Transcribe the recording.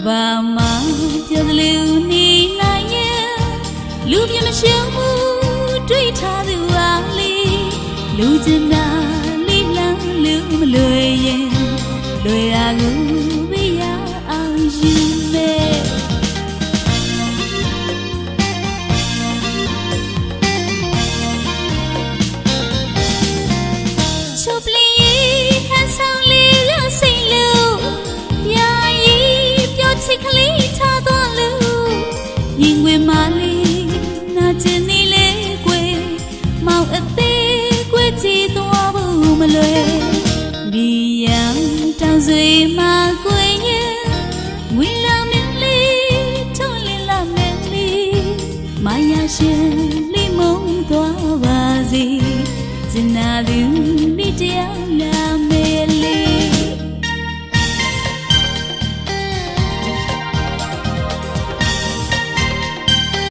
ဘာမှပြောသလိုနေနိုင်ရဲ့လူပြမရှုံးဘူးတွေ့ထားသူအားလေးလူကျင်တာလေးလန်းလူမလွယ်ရင်လွယ်တာကိုမရအောင်ယူမယ်ချုပ်ပလီဟန်ဆောင်လေးရစိတ်လို့ယာယီပြောချစ်ကလေးထားသွားလို့ရင်ဝင်မလေးနာကျင်နေလေကွယ်မောင်အသေးကွယ်ကြည့်သွားဖို့မလွယ်ဒီရန်တောင်ဆွေမှာကွယ်ရဲ့ဝင်လာမင်းလေးထုံးလင်းလာမင်းလေးမရရှင်လေးမုန်းသွားပါစေကျင်နာသူလေးတယောက်လာ